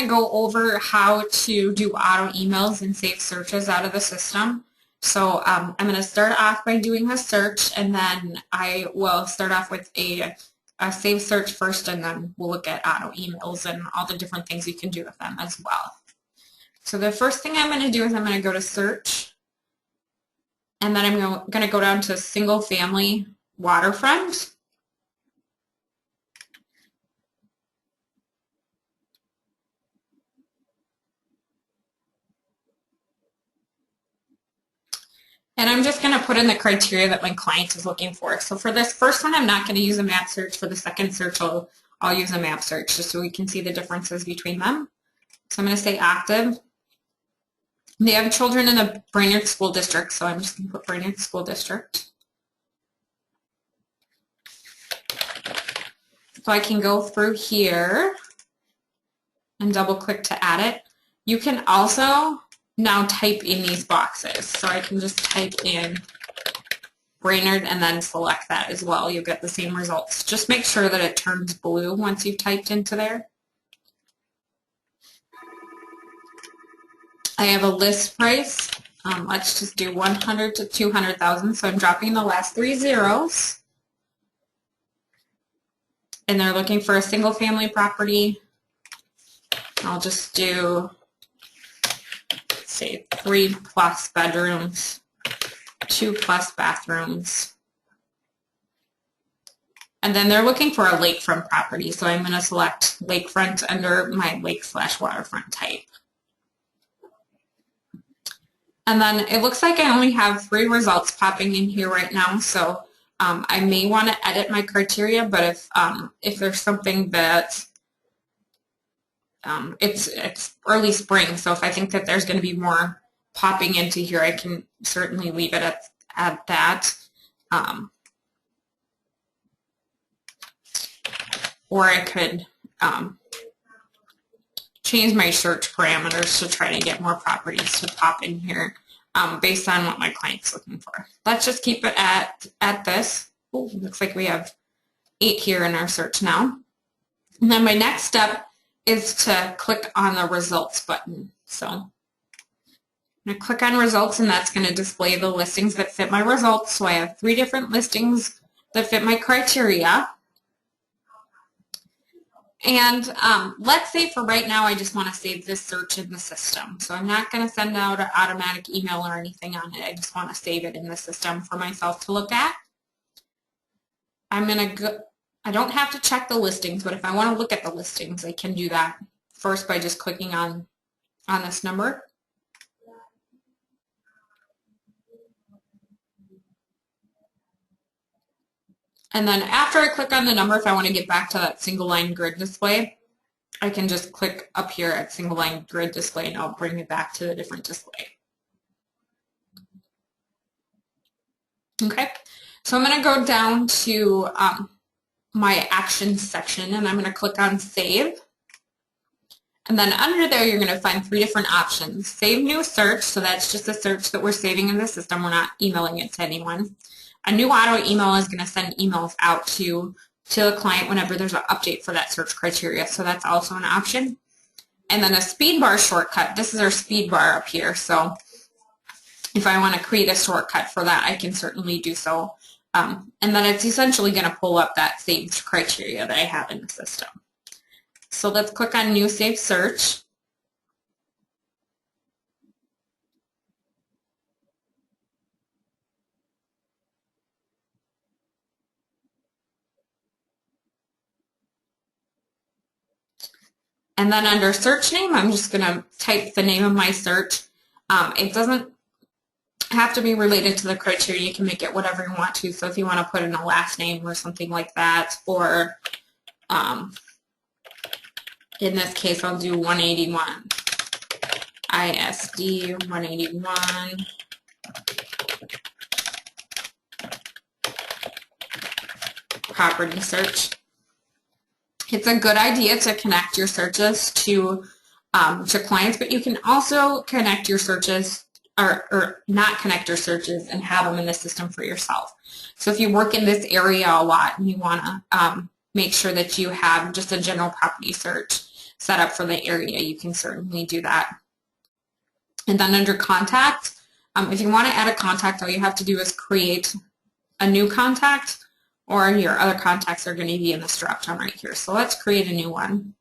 to go over how to do auto emails and save searches out of the system. So I'm going to start off by doing a search, and then I will start off with a save search first, and then we'll look at auto emails and all the different things you can do with them as well. So the first thing I'm going to do is I'm going to go to search, and then I'm going to go down to single family waterfront. And I'm just going to put in the criteria that my client is looking for. So for this first one, I'm not going to use a map search. For the second search, I'll use a map search just so we can see the differences between them. So I'm going to say active. They have children in the Brainerd School District, so I'm just going to put Brainerd School District. So I can go through here and double click to add it. You can also now type in these boxes. So I can just type in Brainerd and then select that as well. You'll get the same results. Just make sure that it turns blue once you've typed into there. I have a list price. Let's just do 100 to 200,000. So I'm dropping the last 3 zeros. And they're looking for a single family property. I'll just do, say, 3+ bedrooms, 2+ bathrooms. And then they're looking for a lakefront property, so I'm going to select lakefront under my lake/waterfront type. And then it looks like I only have 3 results popping in here right now, so I may want to edit my criteria, but if there's something that it's early spring, so if I think that there's going to be more popping into here, I can certainly leave it at that. Or I could change my search parameters to try to get more properties to pop in here based on what my client's looking for. Let's just keep it at this. Oh, looks like we have 8 here in our search now. And then my next step is to click on the results button. So I'm going to click on results, and that's going to display the listings that fit my results. So I have 3 different listings that fit my criteria. And let's say for right now I just want to save this search in the system. So I'm not going to send out an automatic email or anything on it. I just want to save it in the system for myself to look at. I'm going to go, I don't have to check the listings, but if I want to look at the listings, I can do that first by just clicking on this number. And then after I click on the number, if I want to get back to that single line grid display, I can just click up here at single line grid display, and I'll bring it back to a different display. Okay, so I'm going to go down to my actions section, and I'm going to click on save. And then under there, you're going to find 3 different options. Save new search, so that's just a search that we're saving in the system. We're not emailing it to anyone. A new auto email is going to send emails out to the client whenever there's an update for that search criteria, so that's also an option. And then a speed bar shortcut. This is our speed bar up here, so if I want to create a shortcut for that, I can certainly do so. And then it's essentially going to pull up that saved criteria that I have in the system. So let's click on New Save Search. And then under search name, I'm just going to type the name of my search. It doesn't have to be related to the criteria. You can make it whatever you want to. So if you want to put in a last name or something like that, or in this case, I'll do 181. ISD 181. Property search. It's a good idea to connect your searches to clients, but you can also connect your searches or not connect your searches and have them in the system for yourself. So if you work in this area a lot and you want to make sure that you have just a general property search, set up for the area, you can certainly do that. And then under contact, if you want to add a contact, all you have to do is create a new contact, or your other contacts are going to be in this drop-down right here. So let's create a new one.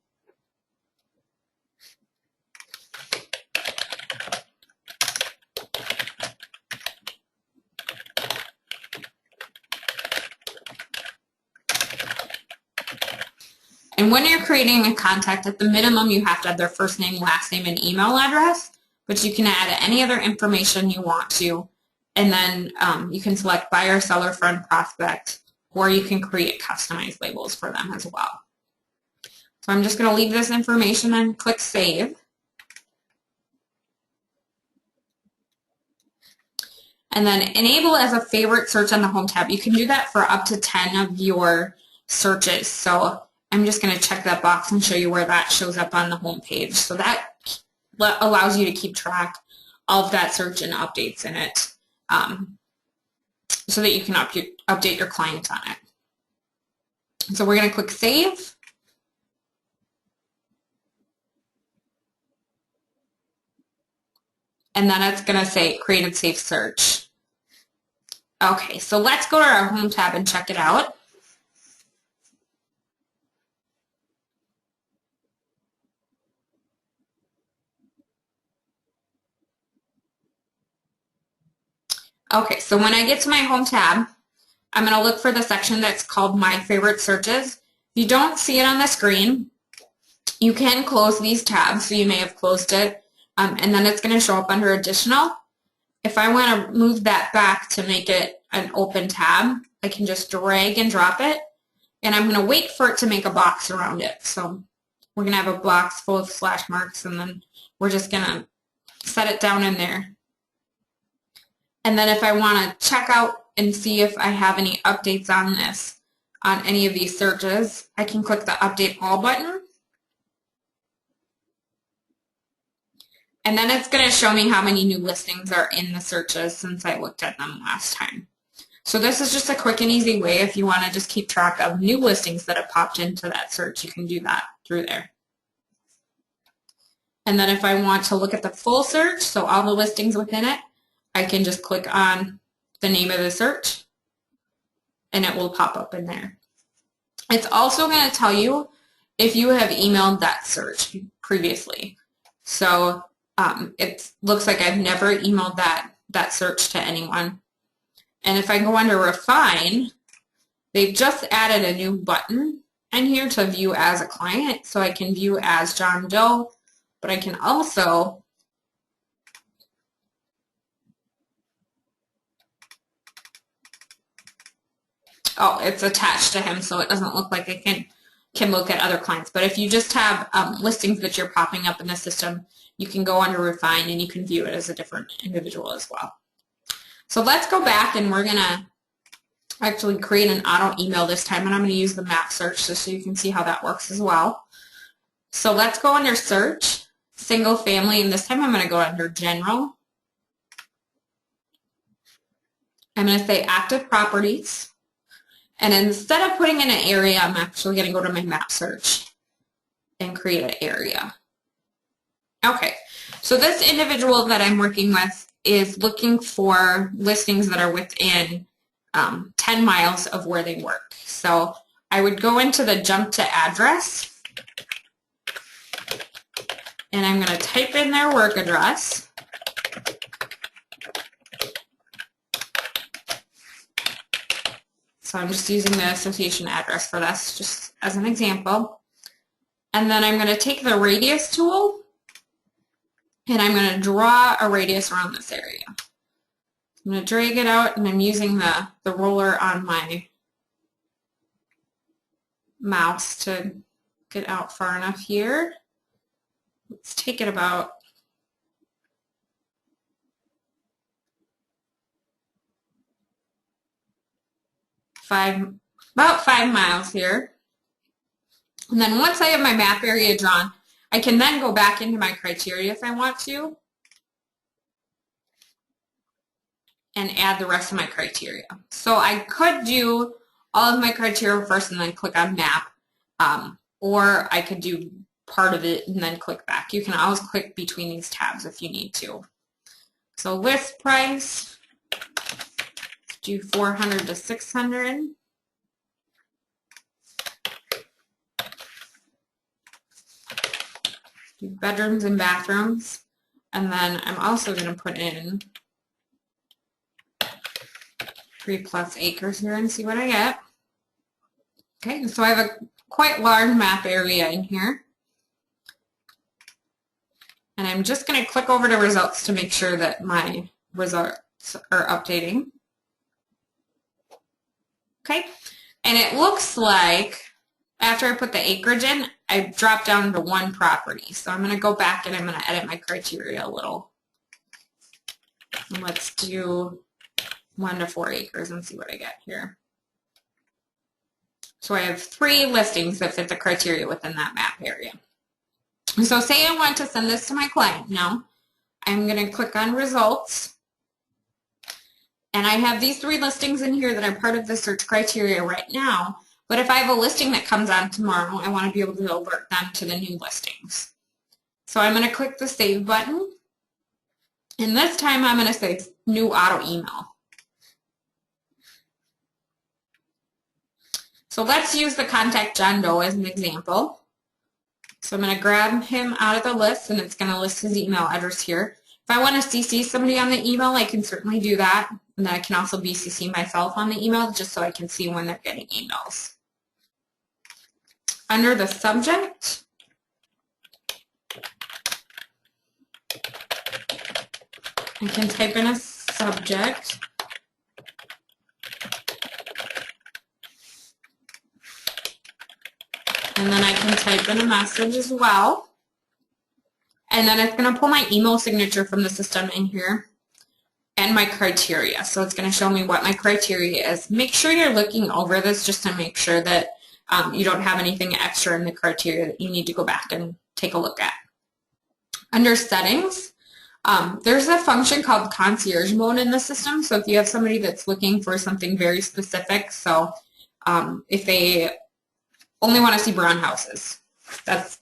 And when you're creating a contact, at the minimum, you have to have their first name, last name, and email address, but you can add any other information you want to. And then you can select buyer, seller, friend, prospect, or you can create customized labels for them as well. So I'm just going to leave this information and click Save. And then enable as a favorite search on the Home tab. You can do that for up to 10 of your searches. So I'm just going to check that box and show you where that shows up on the home page. So that allows you to keep track of that search and updates in it, so that you can update your client on it. So we're going to click Save. And then it's going to say Created Safe Search. Okay, so let's go to our Home tab and check it out. Okay, so when I get to my Home tab, I'm going to look for the section that's called My Favorite Searches. If you don't see it on the screen, you can close these tabs, so you may have closed it, and then it's going to show up under Additional. If I want to move that back to make it an open tab, I can just drag and drop it, and I'm going to wait for it to make a box around it. So we're going to have a box full of slash marks, and then we're just going to set it down in there. And then if I want to check out and see if I have any updates on this, on any of these searches, I can click the Update All button. And then it's going to show me how many new listings are in the searches since I looked at them last time. So this is just a quick and easy way. If you want to just keep track of new listings that have popped into that search, you can do that through there. And then if I want to look at the full search, so all the listings within it, I can just click on the name of the search and it will pop up in there. It's also going to tell you if you have emailed that search previously. So it looks like I've never emailed that search to anyone. And if I go under Refine, they've just added a new button in here to view as a client. So I can view as John Doe, but I can also it's attached to him, so it doesn't look like I can look at other clients. But if you just have listings that you're popping up in the system, you can go under Refine and you can view it as a different individual as well. So let's go back and we're going to actually create an auto email this time, and I'm going to use the map search just so you can see how that works as well. So let's go under Search, Single Family, and this time I'm going to go under General. I'm going to say Active Properties. And instead of putting in an area, I'm actually going to go to my map search and create an area. Okay, so this individual that I'm working with is looking for listings that are within 10 miles of where they work. So I would go into the Jump to Address, and I'm going to type in their work address. So I'm just using the association address for this, just as an example. And then I'm going to take the radius tool, and I'm going to draw a radius around this area. I'm going to drag it out, and I'm using the roller on my mouse to get out far enough here. Let's take it about about 5 miles here. And then once I have my map area drawn, I can then go back into my criteria if I want to and add the rest of my criteria. So I could do all of my criteria first and then click on map, or I could do part of it and then click back. You can always click between these tabs if you need to. So list price, do 400 to 600. Do bedrooms and bathrooms. And then I'm also going to put in 3+ acres here and see what I get. Okay, so I have a quite large map area in here. And I'm just going to click over to results to make sure that my results are updating. Okay, and it looks like after I put the acreage in, I dropped down to 1 property. So I'm going to go back and I'm going to edit my criteria a little. And let's do 1 to 4 acres and see what I get here. So I have 3 listings that fit the criteria within that map area. So say I want to send this to my client now. I'm going to click on results. And I have these 3 listings in here that are part of the search criteria right now. But if I have a listing that comes on tomorrow, I want to be able to alert them to the new listings. So I'm going to click the save button. And this time I'm going to say new auto email. So let's use the contact John Doe as an example. So I'm going to grab him out of the list, and it's going to list his email address here. If I want to CC somebody on the email, I can certainly do that. And then I can also BCC myself on the email just so I can see when they're getting emails. Under the subject, I can type in a subject. And then I can type in a message as well. And then it's going to pull my email signature from the system in here and my criteria. So it's going to show me what my criteria is. Make sure you're looking over this just to make sure that you don't have anything extra in the criteria that you need to go back and take a look at. Under settings, there's a function called concierge mode in the system. So if you have somebody that's looking for something very specific, so if they only want to see brown houses, that's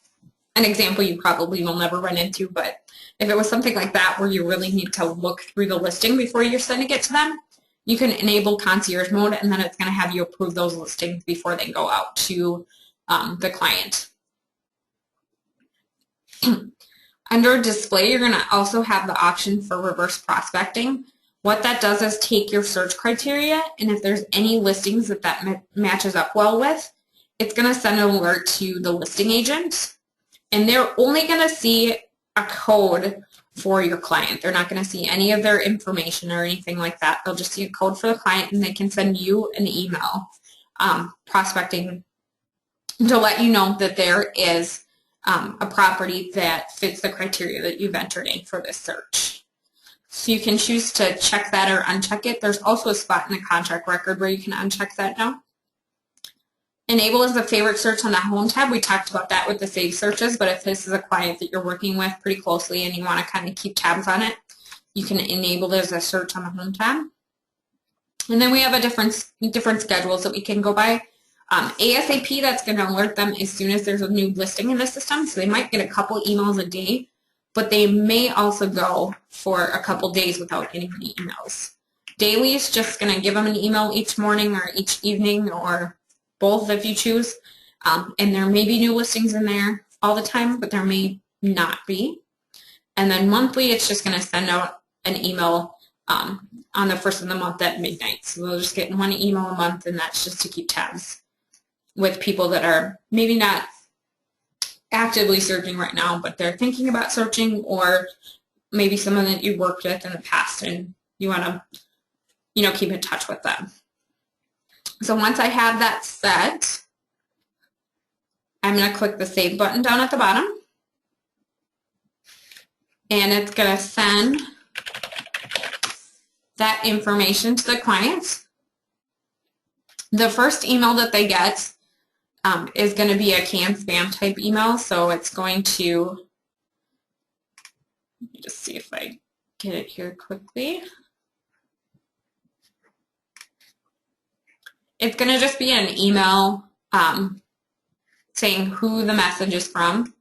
an example you probably will never run into, but if it was something like that where you really need to look through the listing before you're sending it to them, you can enable concierge mode, and then it's going to have you approve those listings before they go out to the client. Under display, you're going to also have the option for reverse prospecting. What that does is take your search criteria, and if there's any listings that matches up well with, it's going to send an alert to the listing agent, and they're only going to see a code for your client. They're not going to see any of their information or anything like that. They'll just see a code for the client, and they can send you an email prospecting to let you know that there is a property that fits the criteria that you've entered in for this search. So you can choose to check that or uncheck it. There's also a spot in the contract record where you can uncheck that now. Enable is the favorite search on the home tab. We talked about that with the save searches, but if this is a client that you're working with pretty closely and you want to kind of keep tabs on it, you can enable it as a search on the home tab. And then we have a different schedules that we can go by. ASAP, that's going to alert them as soon as there's a new listing in the system, so they might get a couple emails a day, but they may also go for a couple days without getting any emails. Daily is just going to give them an email each morning or each evening or both if you choose, and there may be new listings in there all the time, but there may not be. And then monthly, it's just going to send out an email on the first of the month at midnight. So they'll just get 1 email a month, and that's just to keep tabs with people that are maybe not actively searching right now, but they're thinking about searching, or maybe someone that you worked with in the past and you want to, keep in touch with them. So once I have that set, I'm going to click the Save button down at the bottom, and it's going to send that information to the client. The first email that they get is going to be a canned spam type email, so it's going to, let me just see if I get it here quickly. It's going to just be an email saying who the message is from.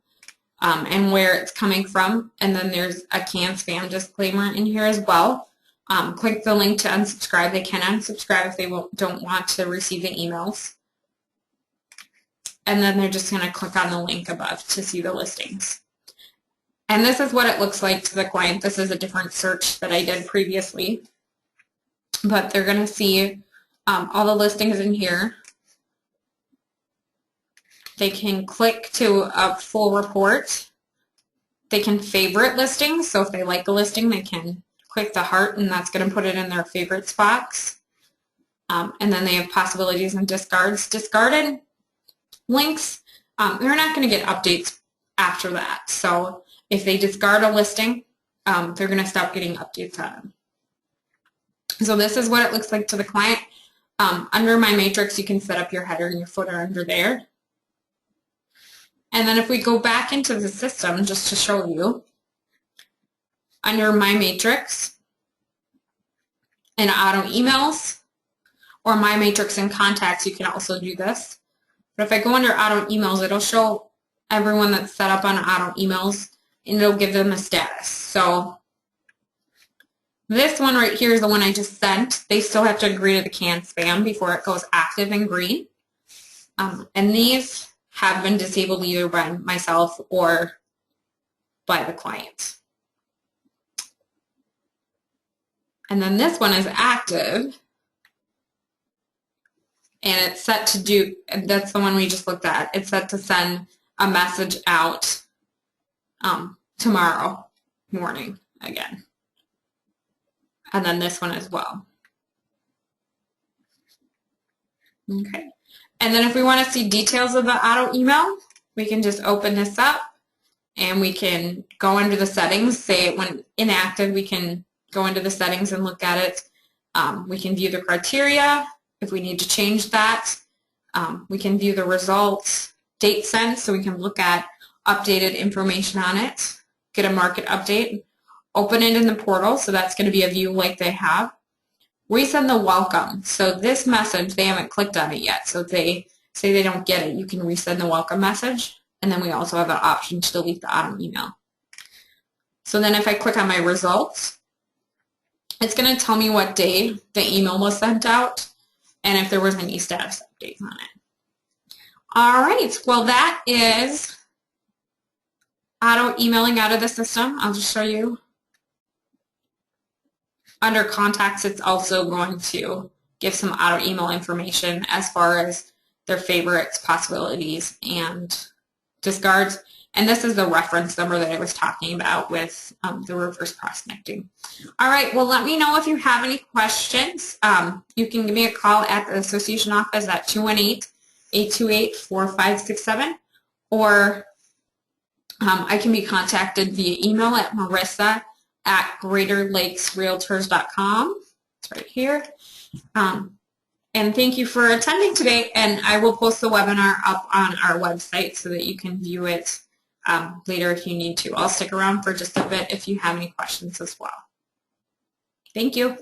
and where it's coming from. And then there's a canned spam disclaimer in here as well. Click the link to unsubscribe. They can unsubscribe if they don't want to receive the emails. And then they're just going to click on the link above to see the listings. And this is what it looks like to the client. This is a different search that I did previously. But they're going to see all the listings in here. They can click to a full report. They can favorite listings. So if they like a listing, they can click the heart, and that's going to put it in their favorites box. And then they have possibilities and discards. Discarded links, they're not going to get updates after that. So if they discard a listing, they're going to stop getting updates on them. So this is what it looks like to the client. Under My Matrix, you can set up your header and your footer under there. And then if we go back into the system, just to show you, under My Matrix and Auto Emails, or My Matrix and Contacts, you can also do this. But if I go under Auto Emails, it'll show everyone that's set up on Auto Emails, and it'll give them a status. So this one right here is the one I just sent. They still have to agree to the canned spam before it goes active in green. And these have been disabled either by myself or by the client. And then this one is active, and it's set to do, that's the one we just looked at. It's set to send a message out tomorrow morning again. And then this one as well. Okay. And then if we want to see details of the auto email, we can just open this up and we can go under the settings. Say when inactive, we can go into the settings and look at it. We can view the criteria if we need to change that. We can view the results, date sent, so we can look at updated information on it, get a market update, open it in the portal, so that's going to be a view like they have. Resend the welcome. So this message, they haven't clicked on it yet. So if they say they don't get it, you can resend the welcome message. And then we also have an option to delete the auto email. So then if I click on my results, it's going to tell me what day the email was sent out and if there was any status updates on it. All right, well that is auto emailing out of the system. I'll just show you. Under contacts, it's also going to give some auto email information as far as their favorites, possibilities, and discards. And this is the reference number that I was talking about with the reverse prospecting. All right, well, let me know if you have any questions. You can give me a call at the association office at 218-828-4567, or I can be contacted via email at marissa@greaterlakesrealtors.com. It's right here. And thank you for attending today, and I will post the webinar up on our website so that you can view it later if you need to. I'll stick around for just a bit if you have any questions as well. Thank you.